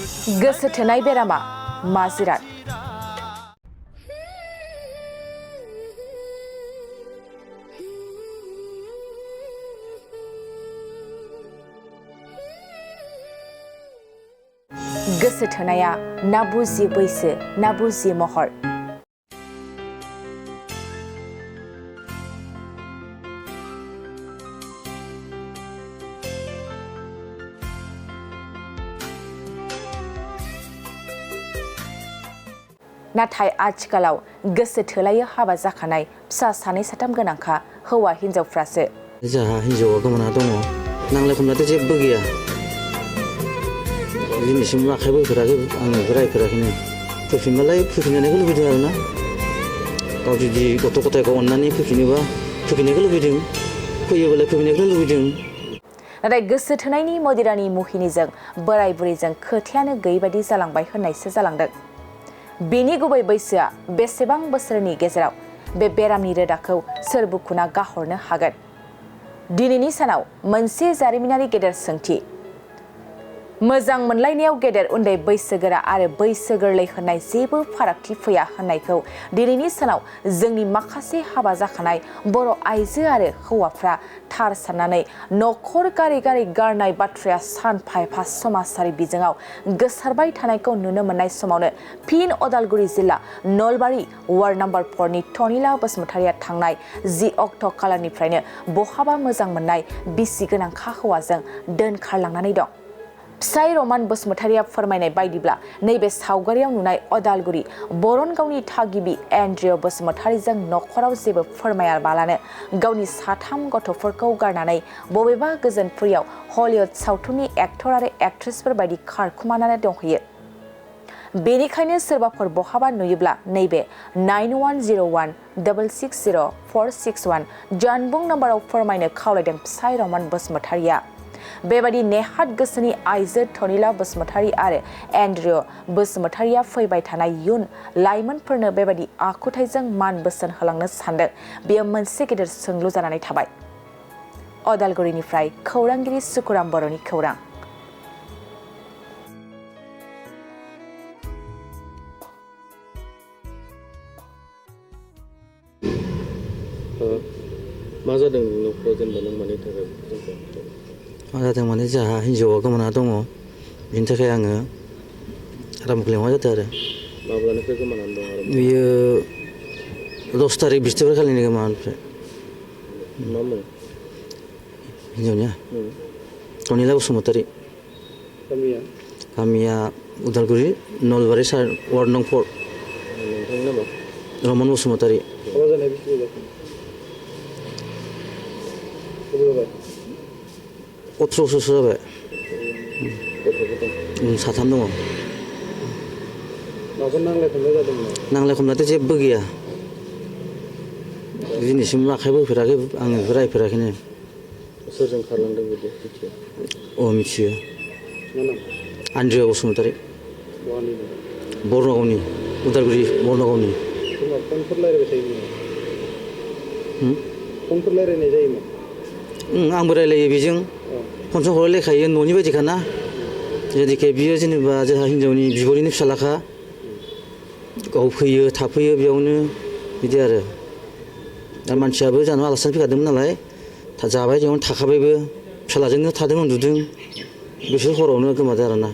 गोसो थोनाय बेरामा मा जिराद? गोसो थोनाया ना बुजियो बैसो ना बुजियो महर? नाथाय आथिखालाव गोसो थोलायो हाबा जाखानाय फिसा सानै साथाम गोनांखा हौवा हिनजावफ्रासो। जाहा हिनजावा गोमाना दङ, नांलाय खमलायथ' जेबो गैया। दिनैसिम आखाइबो होफेराखै, आङो रायफेराखैनो। फैफिनबालाय फैफिननायखौ लुबैदों आरोना। गाव जुदि गथ' गथायखौ अननानै फैफिनोबा फैफिननायखौ लुबैदों, फैयोबालाय फैफिननायखौ लुबैदों। नाथाय गोसो थोनायनि मदिरानि मुहिनिजों बोराय बुरैजों खोथायानो गैयै बायदि जालांबाय होननायसो जालांदों। बेनि गुबै बैसोआ बेसेबां बोसोरनि गेजेराव बे बेरामनि रोदाखौ सोर बुखुना गाहरनो हागोन? दिनैनि सानाव मोनसे जारिमिनारि गेदेर सोंथि। मोजां मोनलायनायाव गेदेर उन्दै बैसोगोरा आरो बैसो गोरलै होननाय जेबो फारागथि फैया होननायखौ दिनैनि सानाव जोंनि माखासे हाबा जाखानाय बर' आइजो आरो हौवाफ्रा थार साननानै न'खर गारै गारै गारनाय बाथ्राया सानफा एफा समाजारि बिजोङाव गोसारबाय थानायखौ नुनो मोननाय समावनो फिन अदालगुरि जिल्ला नलबारि वार्ड नाम्बार 4 नि टनिला बसुमतारिया थांनाय 10 अक्ट' खालारनिफ्रायनो बहाबा मोजां मोननाय बिसि गोनांखा हौवाजों दोनखारलांनानै दं। फिसाइ रमान बसुमतारिया फोरमायनाय बायदिब्ला नैबे सावगारियाव नुनाय अदालगुरि बरनगावनि थागिबि एन्ड्रिय बसुमतारिजों न'खराव जेबो फोरमायाबालानो गावनि 3 गथ'फोरखौ गारनानै बबेबा गोजोनफुरियाव हलिउड सावथुननि एक्टर आरो एक्ट्रेसफोर बायदि खारखुमानानै दंहैयो। बेनिखायनो सोरबाफोर बहाबा नुयोब्ला नैबे 9101660461 जानबुं नाम्बाराव फोरमायनो खावलायदों फिसाइ रमान बसुमतारिया। बेबायदि नेहाद गोसोनि आइजो टनिला बसुमतारि आरो एन्ड्रिय बसुमतारिया फैबाय थानाय इयुन लाइमोनफोरनो बेबायदि आखुथायजों मान बोसोन होलांनो सानदों, बेयो मोनसे गेदेर सोंलु जानानै थाबाय। अदालगुरिनिफ्राय खौरांगिरि सुकुराम बर'नि खौरां। मा जादों न'खराव जेनेबा नों मानि थाखाय? मा जादों माने जाहा हिनजावा गोमाना दङ, बिनि थाखाय आङो आरामखौ लेंहरनाय जादों आरो। माब्लानिफ्राय गोमानानै दं आरो? बियो 10 तारिख बिस्थिबार खालिनि गोमानायनिफ्राय। मा मुं हिनजावनिया? टनिला बसुमतारि। गामिया उदालगुरि नलबारि वार्ड नं 4। नोंथांनि नामा? रमान बसुमतारि। हाबा जानाय बेसे गोबाव जाखो? 18 बोसोरसो जाबाय। गथ'फोर दं? 3 दङ। माबाफोर नांलाय खमलाय जादोंमोन? नांलाय खमलायथ' जेबो गैया। दिनैसिम आखाइबो होफेराखै, आङो रायफेराखैनो। सोरजों खारलांदों बिदि मिथियो? मिथियो। मा नाम? एन्ड्रिय बसुमतारि। बहानि? बरनगावनि, उदालगुरि बरनगावनि। फनफोर रायज्लायबाय थायोमोन? फनफोर रायज्लायनाय जायोमोन? आंबो रायलायो बेजों। फनजों हरलायखायो, न'नि बायदिखाना। जेरैखि बियो जेनेबा जोंहा हिनजावनि बिब'नि फिसालाखा, गाव फैयो थाफैयो बेयावनो, बिदि आरो। दा मानसियाबो जानाव आलासि जानो फैखादोंमोन नालाय, जाबाय बेयावनो थाखाबायबो, फिसालाजोंनो थादों उन्दुदों, बिसोर हरावनो गोमादों आरोना।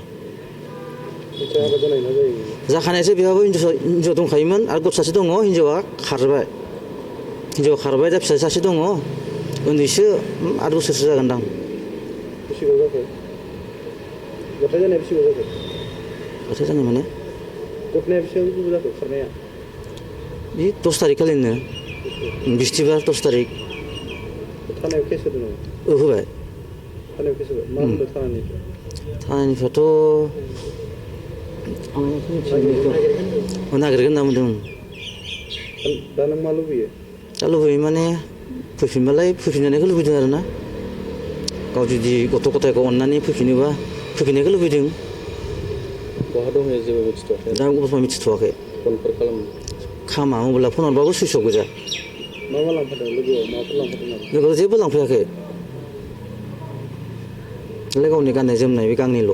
हाबा जानाय ना जायो? जाखानायसो, बेहाबो हिनजाव दंखायोमोन आरो गथ' सासे दङ, हिनजावा खारबाय। दा फिसा सासे दङ, उन्दैसो 8 बोसोरसो जागोनदां। बेसेबां जाखो? गथाय जानाया बेसेबां जाखो? गथाय जानाय माने? गथनाया बेसेबां गोबाव जाखो खारनाया? बे 10 तारिख खालिनो, बिस्थिबार 10 तारिख। थानायाव केस होदों नामा? होबाय। थानायाव केस होबाय? मा बुंदों थानानिफ्राय? थानायनिफ्रायथ' नागिरगोन होनना बुंदों। दा नों मा लुबैयो? दा लुबैयो माने फैफिनबालाय फैफिननायखौ लुबैदों आरोना। गाव जुदि गथ' गथायखौ अननानै फैफिनोबा फैफिननायखौ लुबैदों। बहा दंहैयो जेबो मिथिथ'वाखै? दा बर्थमान मिथिथ'वाखै। फनफोर खालामो? खामा, मबाइला फन हरबाबो सुइस अफ गोजा। मा लांफादों लोगोआव? माबाफोर लांफादों नामा? लोगोआव जेबो लांफैयाखै, गावनि गाननाय जोमनाय बे गांनैल'।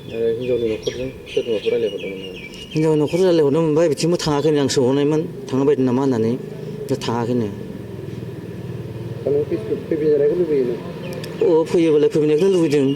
आरो हिनजावनि न'खरजों सोरजोंबाफोर रायलायहरदोंमोन नामा? हिनजाव न'खर रायलायहरनो मोनबाय बिथिंबो थाङाखैनो आं सोंहरनायमोन थांनो बायदों नामा होननानै थाङाखैनो। दा नों फैफिनजानायखौ लुबैयो नों? फैयोबालाय फैफिननायखौनो लुबैदों।